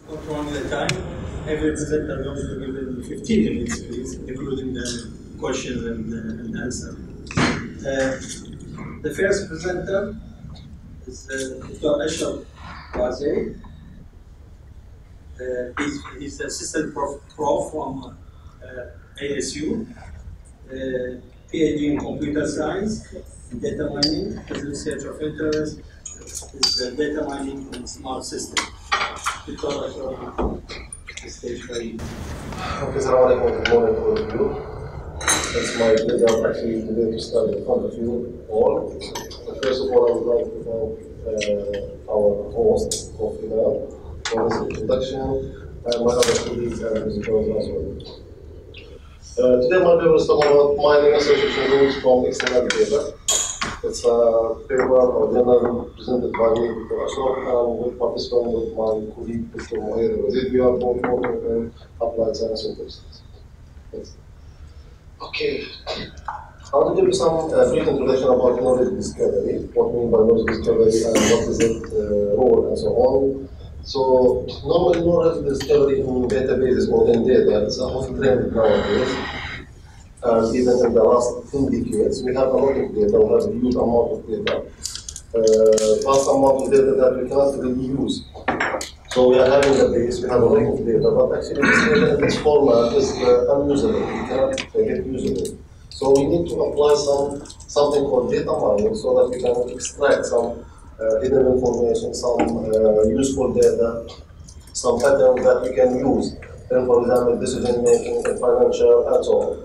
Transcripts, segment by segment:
Controlling the time. Every presenter goes to give them 15 minutes, please, including the questions and answer. The first presenter is Dr. Ashraf Wazir. He's the assistant prof from ASU, PhD in computer science, data mining. His research of interest is data mining and smart systems. Dr. Ashraf, the stage for you. Okay, Assalamu alaikum, good morning to all of you. It's my pleasure actually today to stand in front of you all. First of all, I would like to thank our host, Prof. Iman, for his introduction, and my other colleagues and visitors as well. Today my paper is talking about mining association rules from XML data. It's a paper or journal presented by me, Dr. Ashraf, and with participant with my colleague, Mr. Mohair. We are both working in applied science universities. Yes. Okay. I want to give you some brief introduction about knowledge discovery, what we mean by knowledge discovery and what is its role and so on. So, normally knowledge discovery in databases or in data is a hot trend nowadays. And even in the last 10 decades, we have a lot of data, we have a huge amount of data. Vast amount of data that we cannot really use. So we are having a base, we have a lot of data, but actually this data in this format is unusable, we cannot get usable. So we need to apply something called data mining so that we can extract some hidden information, some useful data, some patterns that we can use. And for example, decision making, financial, and so on.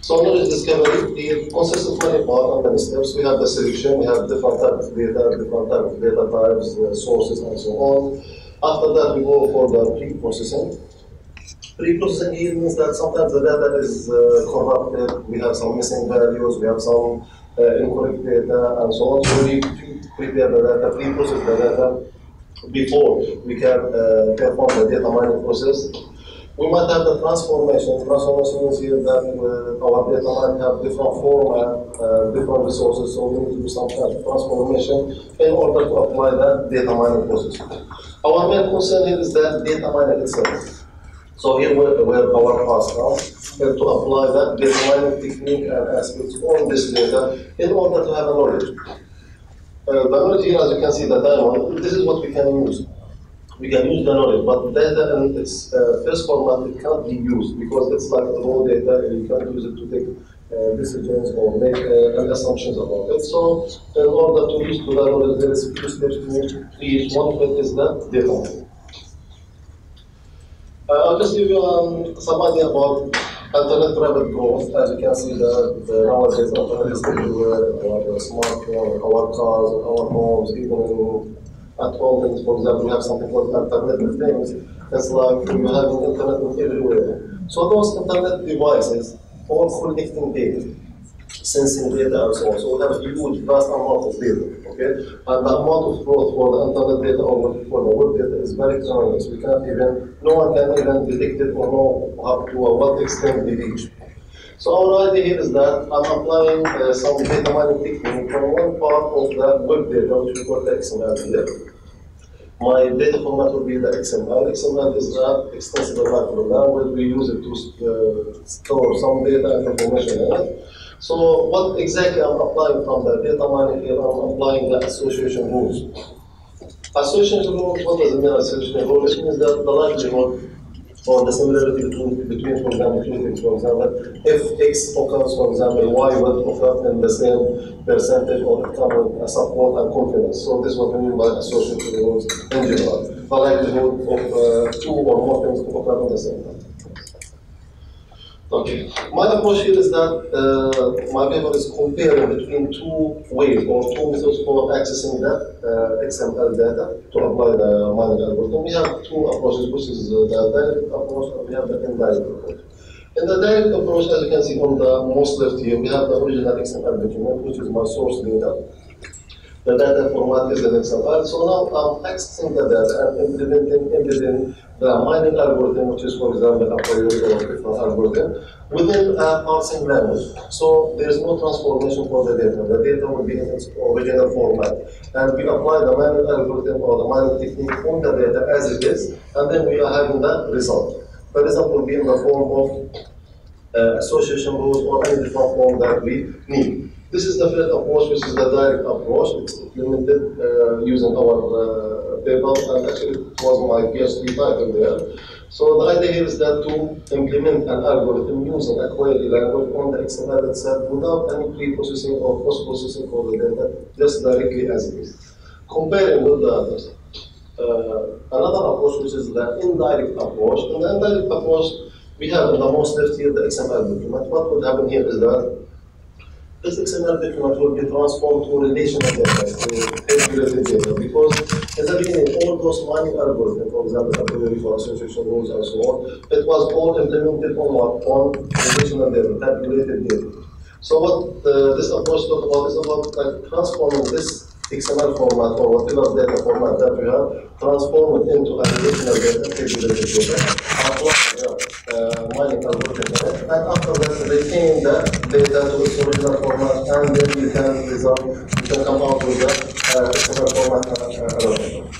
So knowledge discovery, it consists of many parts and many steps. We have the selection, we have different types of data, different types of data types, sources, and so on. After that, we go for the pre-processing. Pre-processing here means that sometimes the data is corrupted, we have some missing values, we have some incorrect data, and so on. So we prepare the data, pre-process the data before we can perform the data mining process. We might have the transformation. Transformation means here that our data might have different format, different resources, so we need to do some kind of transformation in order to apply that data mining process. Our main concern here is that data mining itself. So here where our task comes, to apply that data mining technique and aspects on this data in order to have a knowledge. The knowledge here, as you can see, the diamond, this is what we can use. We can use the knowledge, but data in its first format, it can't be used because it's like raw data and you can't use it to take decisions or make assumptions about it. So, in order to use the knowledge, there is two steps to reach. One of it is the data mining. I'll just give you some idea about internet rapid growth. As you can see, nowadays internet is everywhere, our smartphone, our cars, our homes, even at home, for example, we have something called Internet of Things. It's like you have internet everywhere. So those internet devices all collecting data, sensing data and so on. So we have a huge, vast amount of data. Okay? And the amount of growth for the internet data or for the web data is very tremendous. We can't even, no one can even detect it or know how to what extent they reach. So our idea here is that I'm applying some data mining technique from one part of the web data, which we call the XML here. My data format will be the XML. XML is an extensible macro language. We use it to store some data and information in it. So what exactly I'm applying from the data mining here, I'm applying the association rules. Association rules, what does it mean association rule? It means that the likelihood or the similarity between, for example, two things. For example, if X occurs, for example, Y will occur in the same percentage or it comes with a support and confidence. So this is what we mean by associative rules in general. The likelihood of two or more things to occur at the same time. Okay. My approach here is that my paper is comparing between two ways or two methods for accessing that XML data to apply the mining algorithm. We have two approaches, which is the direct approach and we have the indirect approach. In the direct approach, as you can see on the most left here, we have the original XML document, which is my source data. The data format is an XML. So now I'm accessing the data and implementing the mining algorithm, which is, for example, a priori or different algorithm, within a parsing language. So there's no transformation for the data. The data will be in its original format. And we apply the mining algorithm or the mining technique on the data as it is, and then we are having the result. The result will be in the form of association rules or any different form that we need. This is the first approach, which is the direct approach. It's implemented using our paper, and actually it was my PhD title there. So the idea here is that to implement an algorithm using a query language on the XML itself without any pre-processing or post-processing for the data, just directly as it is. Comparing with the others. Another approach, which is the indirect approach. In the indirect approach, we have in the most left here the XML document. What would happen here is that this XML document will be transformed to relational data, tabulated data, because in the beginning, all those mining algorithms, for example, a priori for association rules and so on, it was all implemented on what? On relational data, tabulated data. So what this approach talks about is about like transforming this XML format or whatever data format that we have, transform it into a relational data, tabulated data, apply mining algorithm in it, and after that retain the data to its original format, and then you can come out with the XML format algorithm.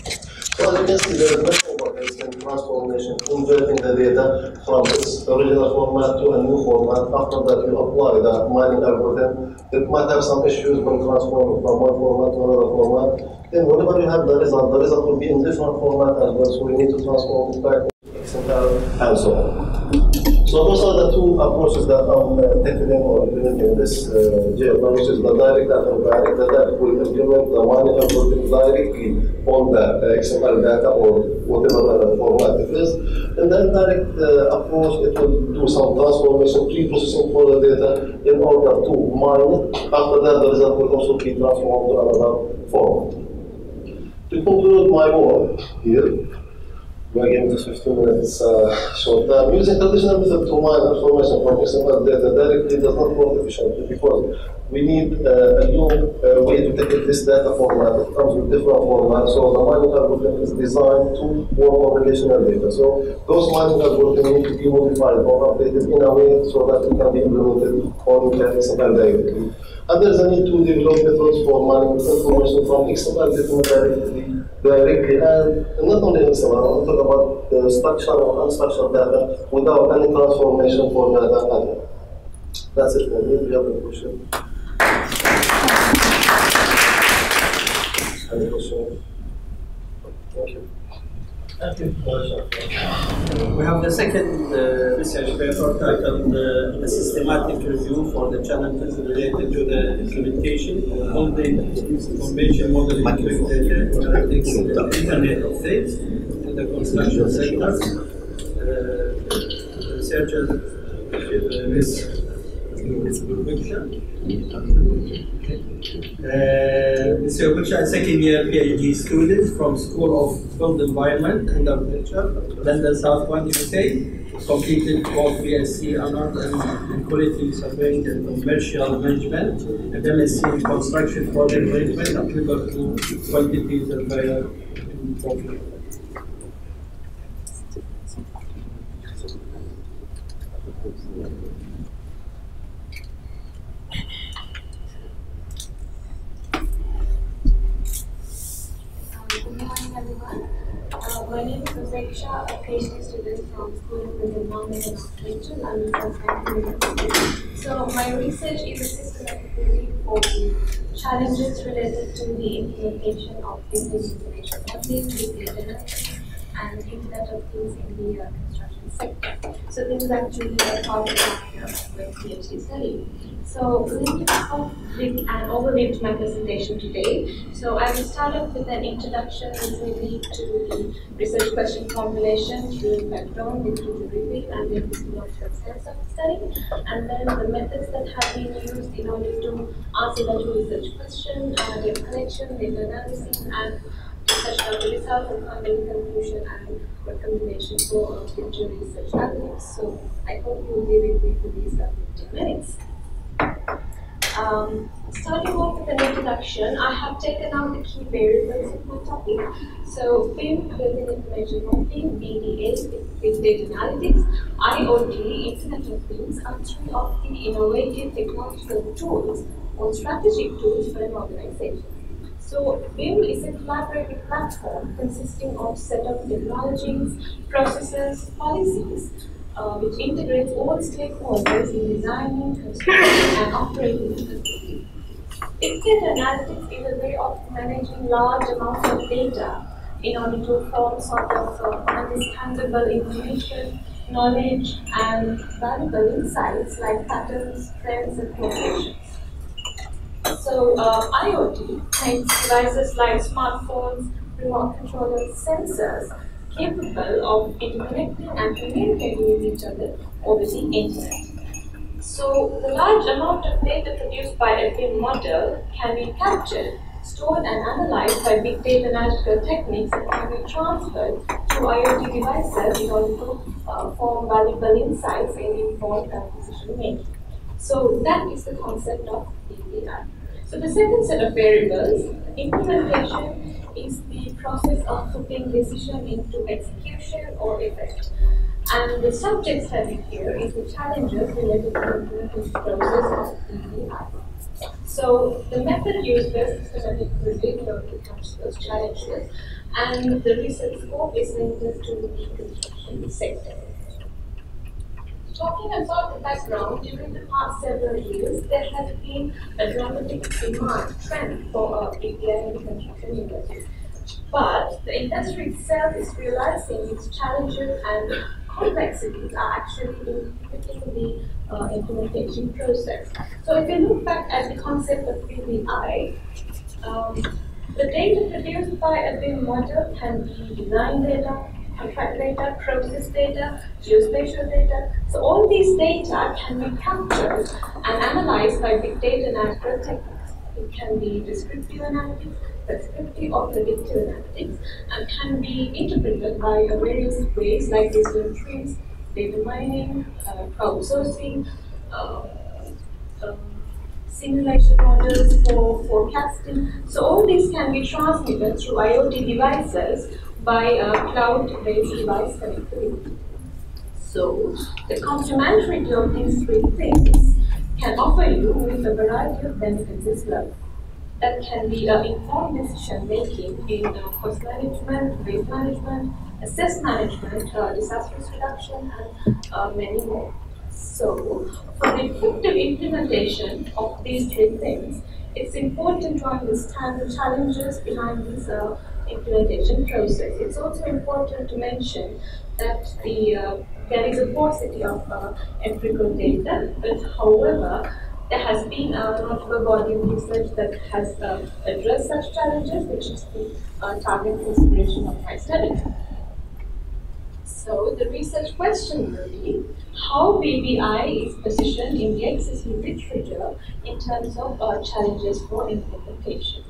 So as you can see, there is much overhead in transformation, converting the data from its original format to a new format. After that, you apply the mining algorithm. It might have some issues when transforming from one format to another format. Then whenever you have the result will be in different format as well, so we need to transform it back to XML and so on. So those are the two approaches that I'm tackling or implementing in this journal, which is the direct and indirect. The direct will implement the mining algorithm directly on the XML data or whatever format it is. In the indirect approach, it will do some transformation, pre-processing for the data in order to mine it. After that, the result will also be transformed to another format. To conclude my work here, we are giving this 15 minutes short time. Using traditional method to mine information from XML data directly does not work efficiently because we need a new way to take this data format. It comes with different formats, so the mining algorithm is designed to work on relational data. So those mining algorithms need to be modified or updated in a way so that it can be implemented on the XML directly. And there's a need to develop methods for mining information from XML directly, and not only XML, I'm talking about the structured or unstructured data without any transformation for data. That's it for me. Do you have a question? Any question? Thank you. Thank you. We have the second research paper titled A Systematic Review for the Challenges Related to the Implementation of the Information Modeling Big Data Analytics in the Internet of Things in the construction sector. The researcher is Ms. Gulbekşah. Mr. Gulbekşah is second-year PhD student from School of Built Environment and Architecture, London, South Point, USA. Completed both BSc Honors in Quality Surveying and Commercial Management and MSc in Construction Project Management applicable to Quantity Surveyor in Profit. Good morning, everyone. My name is Gulbekşah, a PhD student from School of Environment and Architecture, London, South Point. So my research is a systematic review for the challenges related to the implementation of business information modeling, big data, and Internet of Things in the construction sector. So this is actually a part of my PhD study. So let me start with an overview to my presentation today. So I will start off with an introduction to the research question formulation through background, literature review, and the epistemological sense of the study, and then the methods that have been used in order to answer the two research questions, data collection, data analysis, and discussion of the results and finding conclusion and recommendation for future research activities. So I hope you will be with me for these 15 minutes. Starting off with an introduction, I have taken out the key variables of my topic. So, BIM, Building Information Modeling, BDA, Big Data Analytics, IoT, Internet of Things are three of the innovative technological tools or strategic tools for an organization. So, BIM is a collaborative platform consisting of set of technologies, processes, policies, which integrates all stakeholders in designing, constructing, and operating the facility. Big data analytics is a way of managing large amounts of data in order to form sort of understandable information, knowledge, and valuable insights like patterns, trends, and correlations. So IoT makes devices like smartphones, remote controllers, sensors capable of interconnecting and communicating with each other over the internet. So the large amount of data produced by a BIM model can be captured, stored and analyzed by big data analytical techniques and can be transferred to IoT devices in order to form valuable insights in informed decision making. So that is the concept of BDI. So the second set of variables, implementation, is the process of putting decision into execution or effect. And the subject study here is the challenges related to the implementation process of BDI. So the method used is systematic review in order to catch those challenges, and the research scope is limited to the construction sector. Talking about the background, during the past several years, there has been a dramatic demand trend for BPI in the construction industry. But the industry itself is realizing its challenges and complexities are actually inhibiting the implementation process. So if you look back at the concept of BPI, the data produced by a BIM model can be design data, contract data, process data, geospatial data. So all these data can be captured and analyzed by big data analytical techniques. It can be descriptive analytics, prescriptive or predictive analytics, and can be interpreted by various ways like wisdom trees, data mining, crowdsourcing, simulation models for forecasting. So all these can be transmitted through IoT devices by cloud-based device connectivity. So the complementarity of these three things can offer you with a variety of benefits as well. That can be informed decision making in cost management, waste management, asset management, disaster risk reduction, and many more. So, for the effective implementation of these three things, it's important to understand the challenges behind this implementation process. It's also important to mention that there is a paucity of empirical data, but however, there has been a notable body of research that has addressed such challenges, which is the target consideration of my study. So the research question will be how BBI is positioned in the existing literature in terms of challenges for implementation.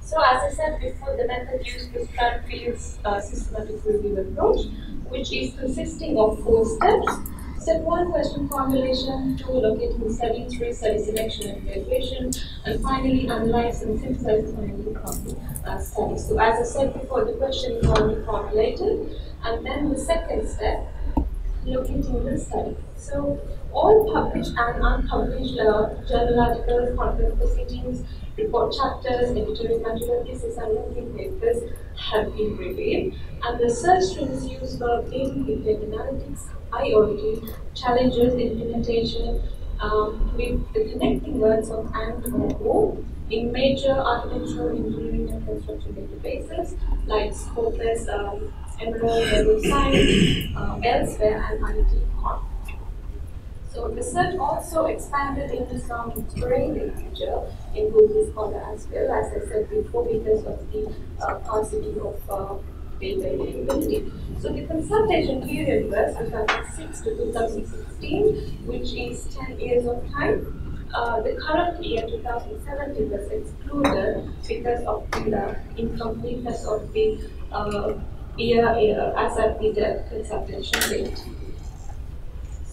So as I said before, the method used is Cranfield's systematic review approach, which is consisting of 4 steps. Step 1, question formulation, 2, locating the study, 3, study selection and evaluation, and finally analyze and synthesize the findings from the study. So as I said before, the question is already formulated, and then the second step, locating the study. So all published and unpublished journal articles, conference proceedings, report chapters, editorial material pieces, and working papers have been reviewed, and the search strings used for BIM, big data analytics, IoT, challenges, implementation, with the connecting words of and or in major architectural, engineering, and construction databases like Scopus, Emerald, Web of Science, elsewhere, and IT-Con. So research also expanded into some brain literature in Google Scholar as well, as I said before, because of the paucity of data availability. So the consultation period was 2006 to 2016, which is 10 years of time. The current year, 2017, was excluded because of the incompleteness of the year as at the consultation date.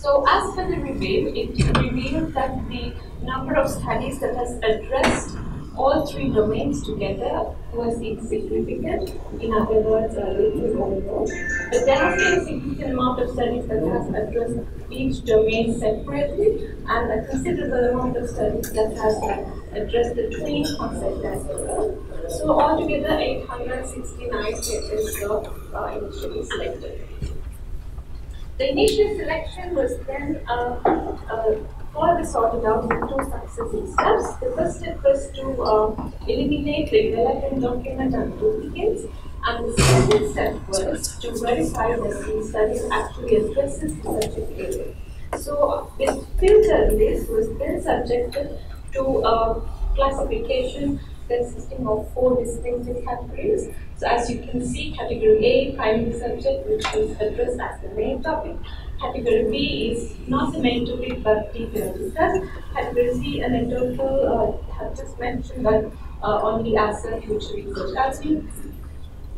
So as per the review, it revealed that the number of studies that has addressed all three domains together was insignificant. In other words, little or no. But there has been a significant amount of studies that has addressed each domain separately, and a considerable amount of studies that has addressed the twin concept as well. So altogether, 869 papers were initially selected. The initial selection was then further sorted out in two successive steps. The first step was to eliminate the relevant document and duplicates, and the second step was to verify that the study actually addresses the subject area. So this filtered list was then subjected to classification consisting of 4 distinctive categories. So as you can see, category A, primary subject, which is addressed as the main topic. Category B is not the main topic, but detailed discussed. Category C, anecdotal, have just mentioned, but only as a future research avenue.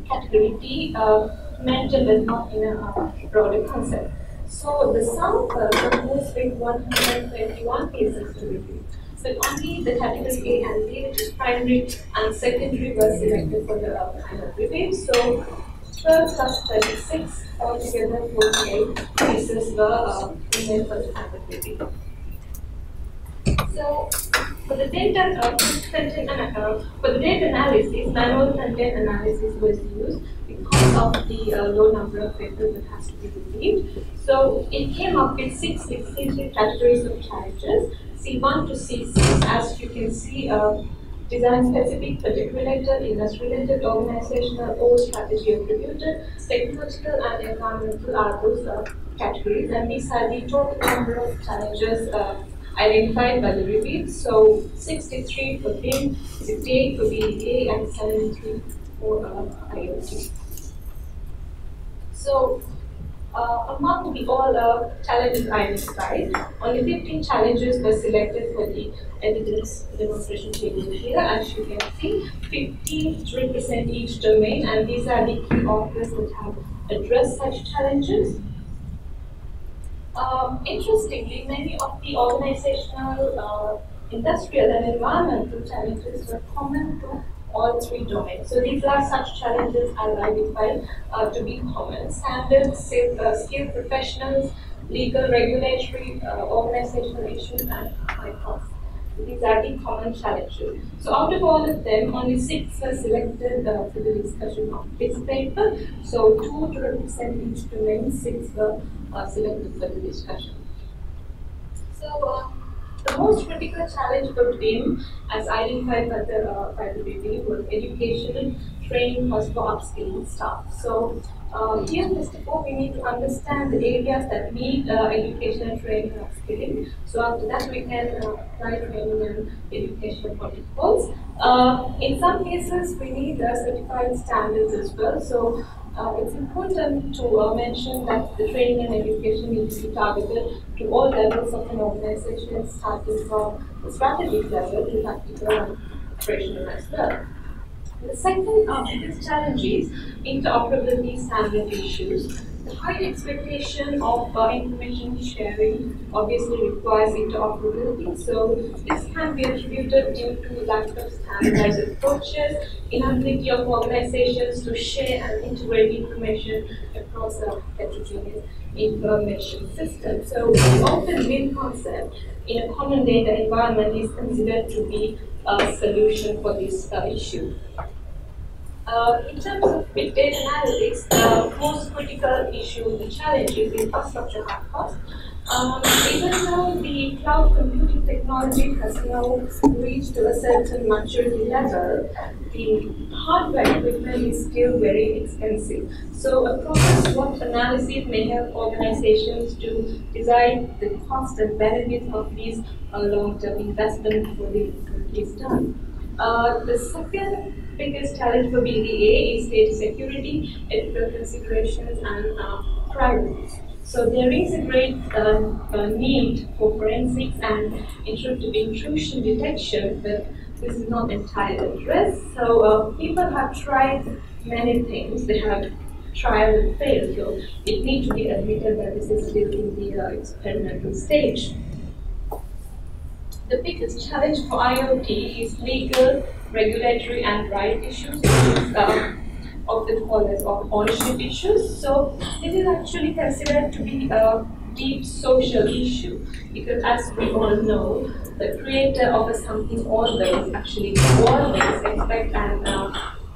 Category D, mentioned but not in a broader concept. So the sum composed with 121 cases to review. But only the category A and B, which is primary and secondary, were selected for the final review. So 12 plus 36, altogether 48 cases were made for the final review. So for the data analysis, manual content analysis was used because of the low number of papers that has to be reviewed. So it came up with 6 distinctive categories of challenges, C1 to C6, as you can see, design-specific, project-related, industry-related, organizational, or strategy-attributed, technological and environmental are those categories, and these are the total number of challenges identified by the review. So 63 for BIM, 68 for BEA, and 73 for IoT. So among the all challenges identified, only 15 challenges were selected for the evidence demonstration table here. As you can see, 15 represent each domain, and these are the key authors that have addressed such challenges. Interestingly, many of the organizational, industrial, and environmental challenges were common to all 3 domains. So these are such challenges as identified to be common: standards, skilled professionals, legal, regulatory, organizational issues, and high costs. These are the common challenges. So out of all of them, only 6 were selected for the discussion of this paper. So 2 to represent each domain, 6 were selected for the discussion. So the most critical challenge for BIM, as identified by the review, was education, training costs for upskilling staff. So here, first of all, we need to understand the areas that need education and training and upskilling. So after that, we can apply training and education protocols. In some cases, we need certified standards as well. So it's important to mention that the training and education needs to be targeted to all levels of an organization, starting from the strategic level to tactical and operational as well. The second biggest challenge is interoperability standard issues. The high expectation of information sharing obviously requires interoperability. So this can be attributed due to lack of standardized approaches, inability of organizations to share and integrate information across a heterogeneous information system. So the open BIM concept in a common data environment is considered to be a solution for this issue. In terms of big data analytics, the most critical issue, the challenge is infrastructure hard cost. Even though the cloud computing technology has now reached to a certain maturity level, the hardware equipment is still very expensive. So a process SWOT analysis may help organizations to decide the cost and benefits of these long-term investment before the improvement is done. The second biggest challenge for BDA is data security, ethical considerations, and privacy. So there is a great need for forensics and intrusion detection, but this is not entirely addressed. So people have tried many things. They have trial will fail. So it needs to be admitted that this is still in the experimental stage. The biggest challenge for IoT is legal, regulatory, and right issues, often called as ownership issues. So this is actually considered to be a deep social issue, because as we all know, the creator of something always expect an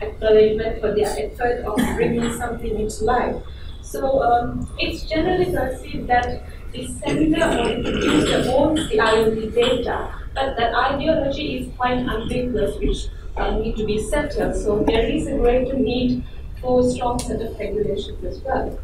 acknowledgement for their effort of bringing something into life. So it's generally perceived that the sender or the producer owns the IoT data, but that ideology is quite ambiguous, which need to be settled. So there is a greater need for a strong set of regulations as well.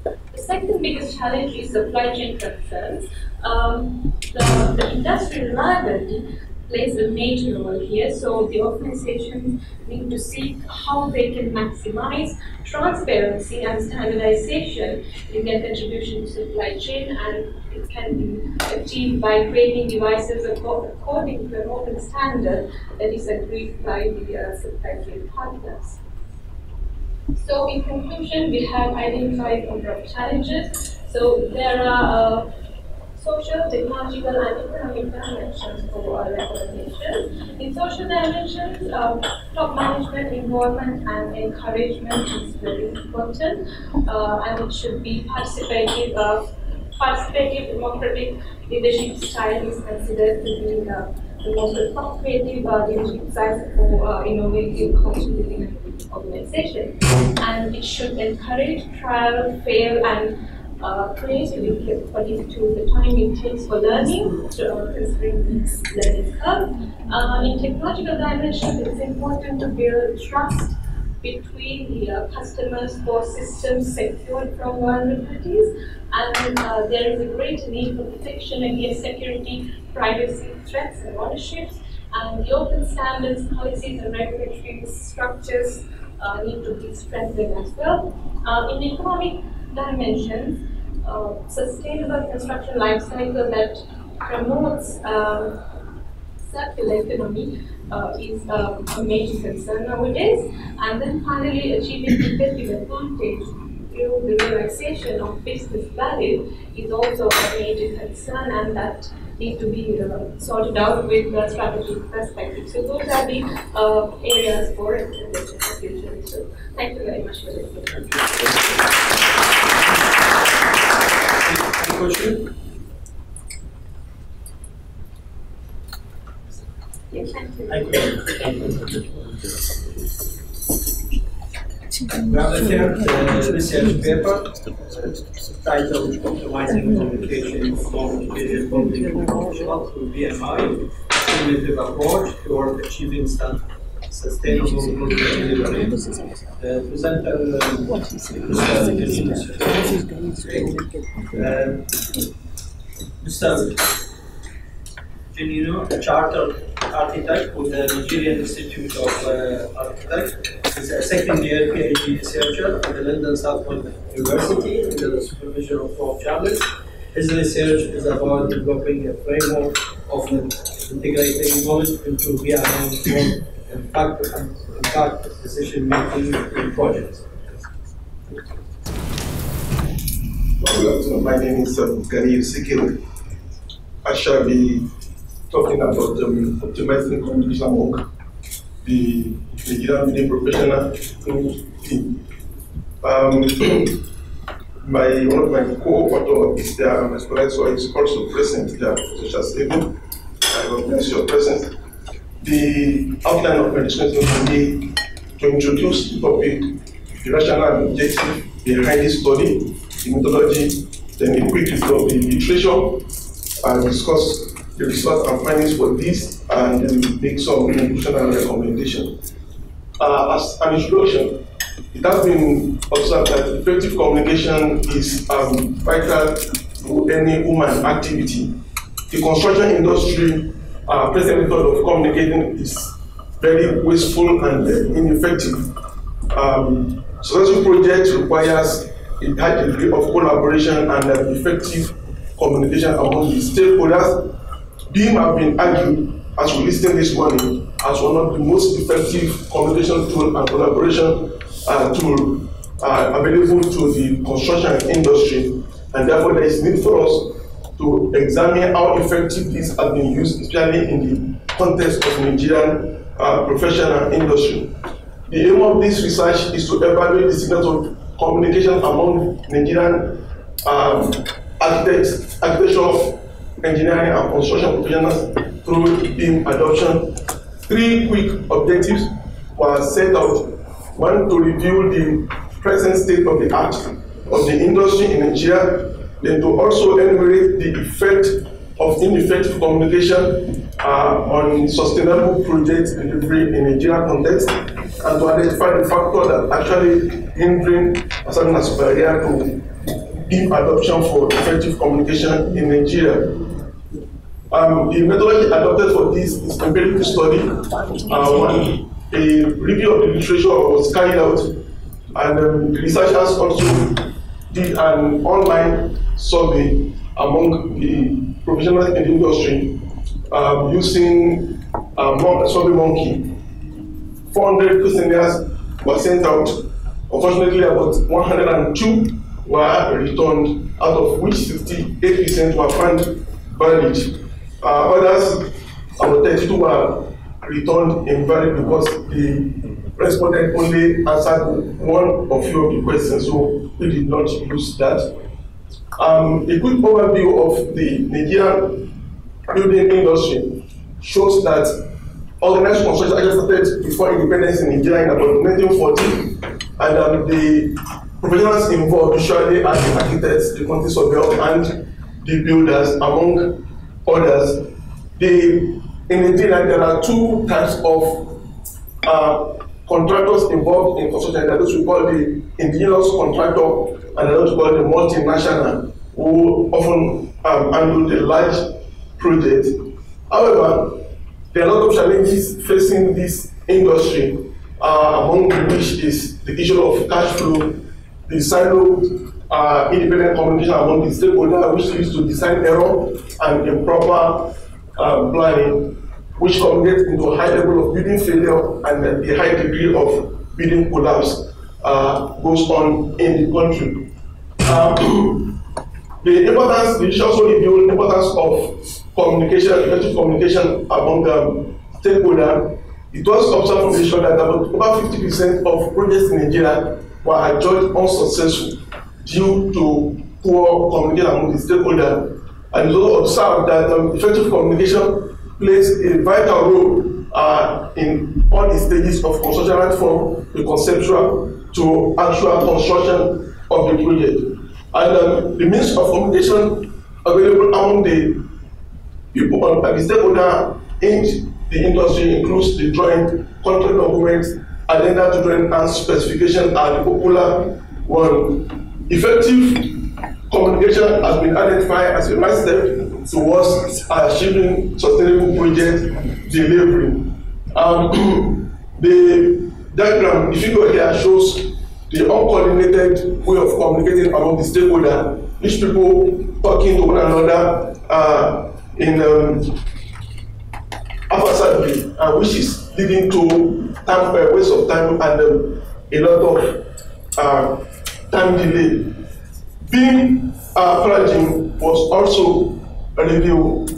The second biggest challenge is supply chain concerns. The industry reliability plays a major role here, so the organizations need to see how they can maximize transparency and standardization in their contribution to supply chain, and it can be achieved by creating devices according to an open standard that is agreed by the supply chain partners. So in conclusion, we have identified a number of challenges. So there are social, technological, and economic dimensions for recommendation. In social dimensions, top management involvement and encouragement is very important, and it should be participative, democratic leadership style is considered to be the most appropriate leadership style for innovative, contributing organization. And it should encourage trial, fail, and creativity according to the time it takes for learning, considering this learning curve. In technological dimension, it's important to build trust between the customers for systems secured from vulnerabilities, and there is a great need for protection against security, privacy threats, and ownerships. And the open standards, policies, and regulatory structures need to be strengthened as well. In economic dimensions, sustainable construction life cycle that promotes circular economy is a major concern nowadays. And then finally, achieving competitive advantage through the realization of business value is also a major concern, and that need to be sorted out with the strategic perspective. So those are the areas for recommendation. So thank you very much for listening. Any question? Yes, thank you. Thank you. We have a third research paper titled Optimizing Communication from Period Public Information through BMI, Cumulative Approach toward Achieving Sustainable Growth Delivery. Presenter Mr. Genino, a chartered architect with the Nigerian Institute of Architects. He's a second-year PhD researcher at the London Southwest University under the supervision of Prof. Charles. His research is about developing a framework of integrating knowledge into BMI impact decision-making in projects. Good afternoon. My name is Gani Sikil. I shall be talking about optimizing communication among the Nigerian media professional team. One of my co-authors is there, my supervisor is also present there, such as Able. I recognize your presence. The outline of my discussion will be to introduce the topic, the rationale and objective behind this study, the methodology, then a quick review of the literature, and discuss the results and findings for this, and then make some conclusion and recommendation. As an introduction, it has been observed that effective communication is vital to any human activity. The construction industry, present method of communicating is very wasteful and ineffective. Successful project requires a high degree of collaboration and effective communication among the stakeholders. BIM have been argued, as we listened this morning, as one of the most effective communication tool and collaboration tool available to the construction industry, and therefore there is need for us to examine how effective this has been used, especially in the context of Nigerian professional industry. The aim of this research is to evaluate the signals of communication among Nigerian architectural, engineering, and construction professionals through BIM adoption. 3 quick objectives were set out. One, to review the present state of the art of the industry in Nigeria, then to also enumerate the effect of ineffective communication on sustainable project delivery in Nigeria context, and to identify the factor that actually hindering or serving as a barrier to BIM adoption for effective communication in Nigeria. The methodology adopted for this is empirical study. A review of the literature was carried out, and the researchers also did an online survey among the professionals in the industry using SurveyMonkey. 400 questionnaires were sent out. Unfortunately, about 102 were returned, out of which 68% were found valid. Others, about 32 were returned invalid because the respondent only answered one or few of the questions, so we did not use that. A quick overview of the Nigerian building industry shows that organized construction actually started before independence in Nigeria in about 1940, and the professionals involved usually are the architects, the quantity surveyors, and the builders, among others. In Nigeria, there are 2 types of contractors involved in construction. There are those we call the indigenous contractor, and those we call the multinational, who often handle the large projects. However, there are a lot of challenges facing this industry, among which is the issue of cash flow, the silo independent communication among the stakeholders, which leads to design error and improper planning, which culminates into a high level of building failure and a high degree of building collapse goes on in the country. The issue also revealed the importance of communication, effective communication among stakeholders. It was observed from the issue that about 50% of projects in Nigeria were adjudged unsuccessful due to poor communication among the stakeholders. And it was also observed that effective communication plays a vital role in all the stages of construction, right from the conceptual to actual construction of the project. And the means of communication available among the people on the stakeholder in the industry includes the drawing, contract documents, addenda to drawing, and specification are the popular one. Effective communication has been identified as a right step towards achieving sustainable project delivery. The diagram, the figure here shows the uncoordinated way of communicating among the stakeholders, each people talking to one another in adversely, which is leading to waste of time and a lot of time delay. BIM pledging was also reviewed,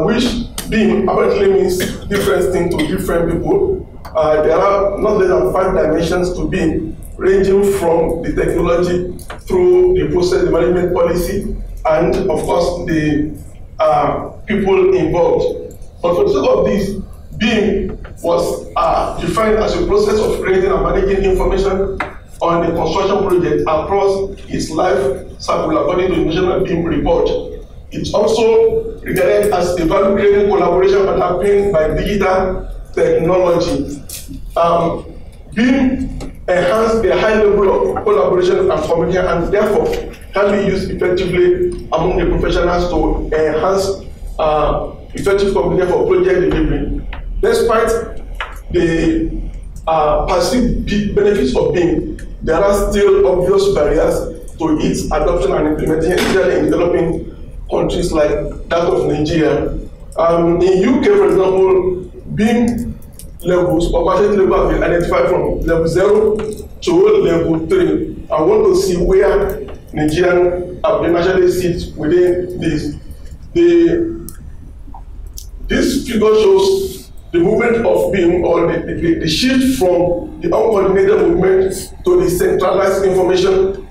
which BIM apparently means different things to different people. There are not less than 5 dimensions to BIM, ranging from the technology through the process, the management policy, and of course the people involved. But for the sake of this, BIM was defined as a process of creating and managing information on the construction project across its life cycle according to the National BIM report. It's also regarded as a value-creating collaboration underpinned by digital technology. BIM enhanced the high level of collaboration and communication, and therefore can be used effectively among the professionals to enhance effective communication for project delivery. Despite the perceived benefits of BIM, there are still obvious barriers to its adoption and implementation, especially in developing countries like that of Nigeria. In UK, for example, BIM levels of maturity level have been identified from level 0 to level 3. I want to see where Nigerian actually sits within this. This figure shows the movement of BIM, or the shift from the uncoordinated movement to the centralized information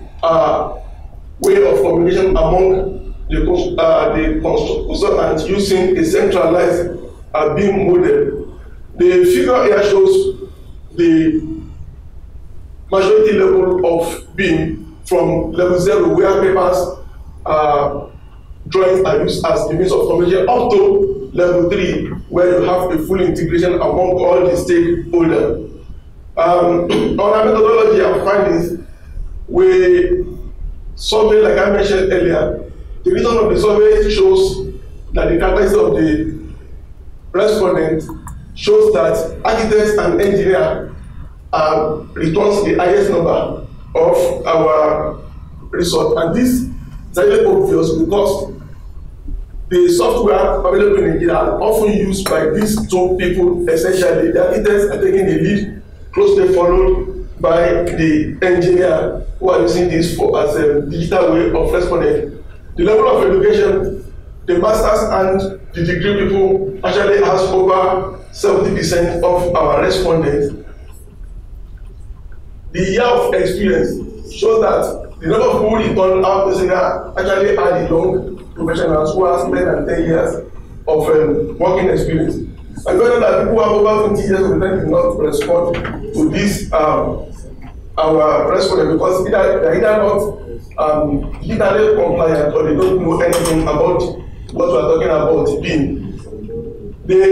way of communication among the consultants using a centralized BIM model. The figure here shows the maturity level of BIM from level 0, where papers, drawings are used as the means of communication, up to level 3, where you have a full integration among all the stakeholders. On our methodology and findings, we survey, like I mentioned earlier. The reason of the survey shows that the characteristics of the respondent shows that architects and engineers returns the highest number of our results, and this is very obvious because the software available in Nigeria are often used by these two people. Essentially, the architects are taking the lead, closely followed by the engineer who are using this as a digital way of responding. The level of education, the masters and the degree people actually has over 70% of our respondents. The year of experience shows that the number of people return out actually are the young professionals who have less than 10 years of working experience. I know that people who have over 20 years of experience do not respond to this our respondent, because they are either not legally compliant, or they don't know anything about what we are talking about BIM. The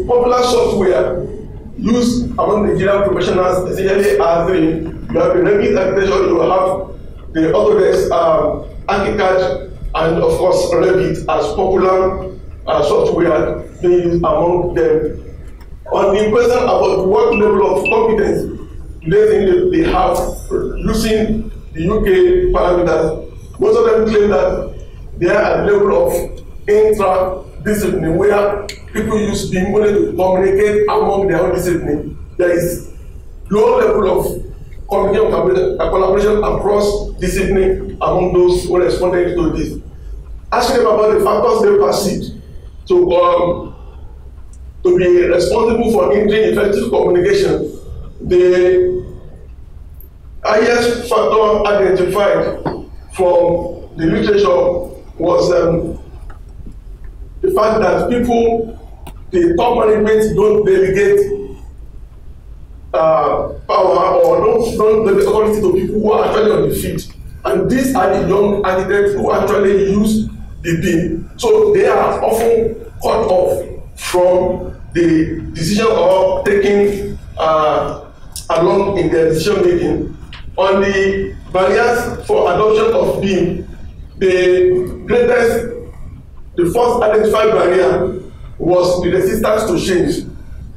popular software used among Nigerian professionals essentially are three. You have the Revit architecture, you have the Autodesk ArchiCAD, and of course Revit as popular software being used among them. On the question about what level of competence they think they have using the UK parameters, most of them claim that they are at the level of intra-discipline, where people use BIM only to communicate among their own discipline. There is low level of communication and collaboration across discipline among those who responded to this. Asking them about the factors they perceived to be responsible for hindering effective communication, the highest factor identified from the literature was the fact that people, the top management, don't delegate power or don't delegate authority to people who are actually on the field. And these are the young architects who actually use the BIM. So they are often cut off from the decision of taking along in their decision making. On the barriers for adoption of BIM, the first identified barrier was the resistance to change.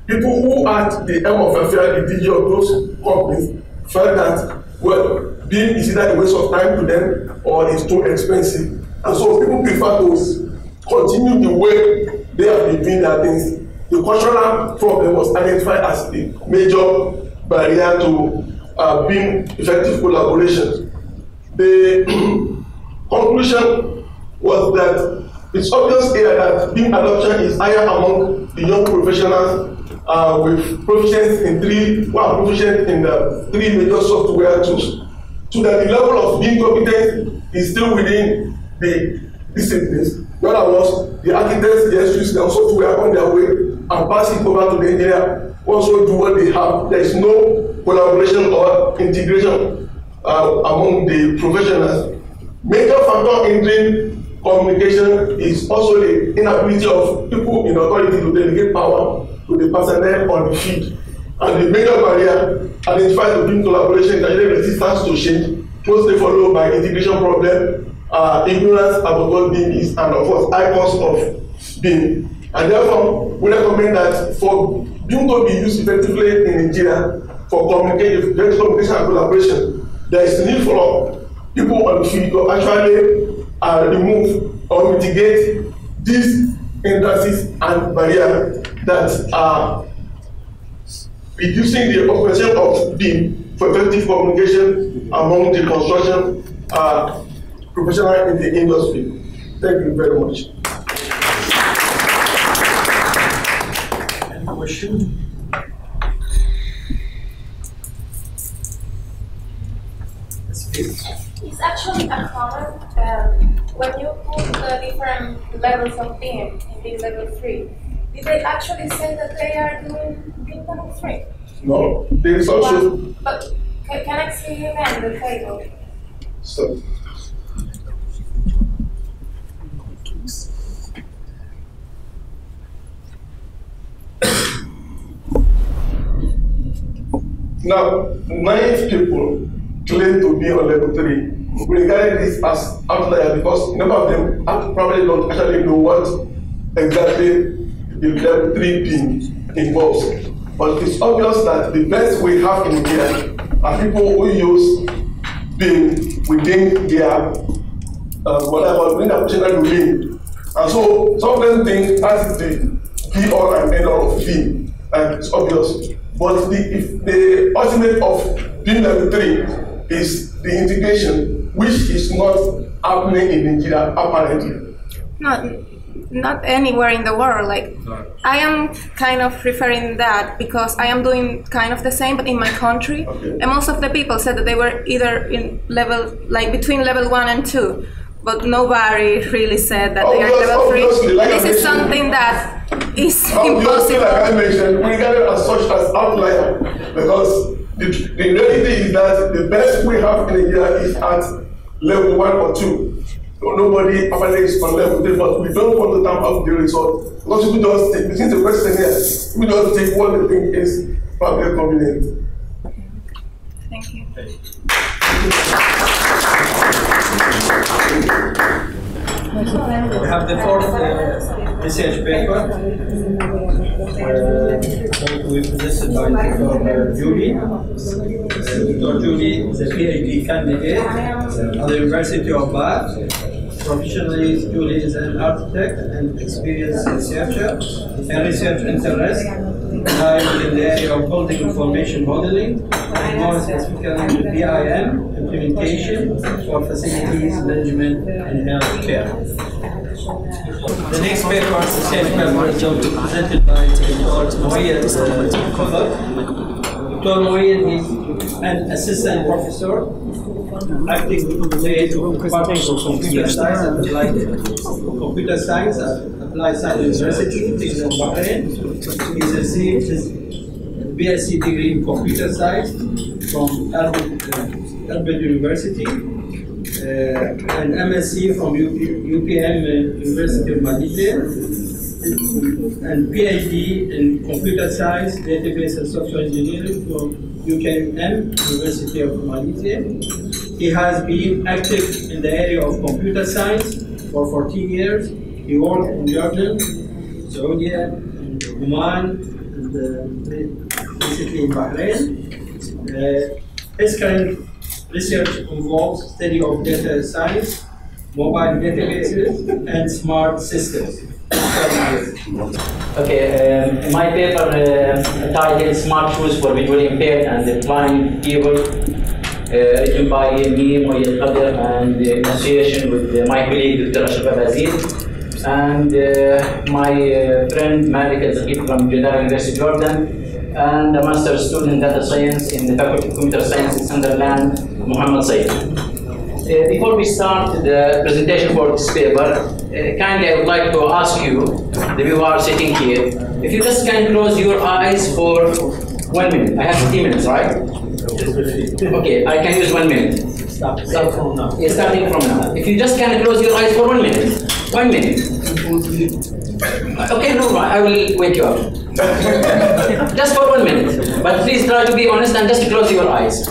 People who at the end of affair, the DG of those companies, felt that, well, BIM is either a waste of time to them or it's too expensive. And so people prefer to continue the way they have been doing their things. The cultural problem was identified as the major barrier to BIM effective collaboration. The conclusion was that it's obvious here that BIM adoption is higher among the young professionals with proficiency in the three major software tools, so that the level of BIM competence is still within the disciplines. In other words, the architects, the use their software on their way and pass it over to the engineer, also do what they have. There is no collaboration or integration among the professionals. Major factor hindering communication is also the inability of people in authority to delegate power to the personnel on the field. And the major barrier identified to BIM collaboration is actually resistance to change, closely followed by integration problem, ignorance about what BIM is, and of course high cost of BIM. And therefore, we recommend that for BIM to be used effectively in Nigeria for communication and collaboration, there is need for people on the field to actually remove or mitigate these hindrances and barriers that are reducing the operation of BIM for effective communication among the construction professionals in the industry. Thank you very much. Any question? It's actually a comment when you put the different levels of BIM in BIM level 3. Did they actually say that they are doing BIM level 3? No, there is also. But can I see again the table? So. Now, 9 people claim to be on level 3. We regard this as outlier because a number of them probably don't actually know what exactly the level 3 BIM involves. But it's obvious that the best we have in India are people who use BIM within their within their professional domain. And so some of them think that is the be all and end all of BIM, and it's obvious. But if the ultimate of BIM level 3 is the integration, which is not happening in Nigeria apparently. Not anywhere in the world. Like, I am kind of referring that because I am doing kind of the same, but in my country, and most of the people said that they were either in level, like between level 1 and 2, but nobody really said that they are level 3. Like this is something that is impossible. Like I mentioned, we regard it as such as outlier because the reality is that the best we have in Nigeria is at level 1 or 2. So nobody apparently is on level 3, but we don't want to tamper up the result. Because we just take, between the question here, we just take what they think is probably convenient. Thank you. We have the fourth research paper, will be presented by Dr. Julie. Dr. Julie is a PhD candidate at the University of Bath. Professionally, Julie is an architect and experienced researcher and research interest in the area of building information modeling, and more specifically BIM implementation for facilities management and healthcare. The next paper is the same paper is presented by Dr. Mouyed Khadr. Dr. Mouyed is an assistant professor acting in the Department of Computer Science and Applied Science at Applied Science University in Bahrain. He received his BSc degree in Computer Science from Urban University, and MSc from UPM University of Malaysia, and PhD in Computer Science, Database and Software Engineering from UKM University of Malaysia. He has been active in the area of computer science for 14 years. He worked in Jordan, Saudi, and Oman, and recently in Bahrain. His current research involves study of data science, mobile databases, and smart systems. Okay, my paper titled Smart Shoes for Visually Impaired and Blind People, written by me, Mouyed Khadr, and in association with my colleague Dr. Ashraf Abaziz, and my friend Malik Al-Zaqif from Jeddah University, Jordan, and a master's student in data science in the Faculty of Computer Science in Sunderland, Muhammad Said. Before we start the presentation for this paper, kindly I would like to ask you, the viewers sitting here, if you just can close your eyes for 1 minute. I have 15 minutes, right? Okay, I can use 1 minute. Start from now. Yeah, starting from now. If you just can close your eyes for 1 minute. 1 minute. Okay, no, I will wake you up. Just for 1 minute. But please try to be honest and just close your eyes.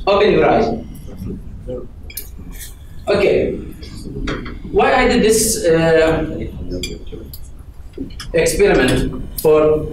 Open your eyes. Okay. Why I did this experiment for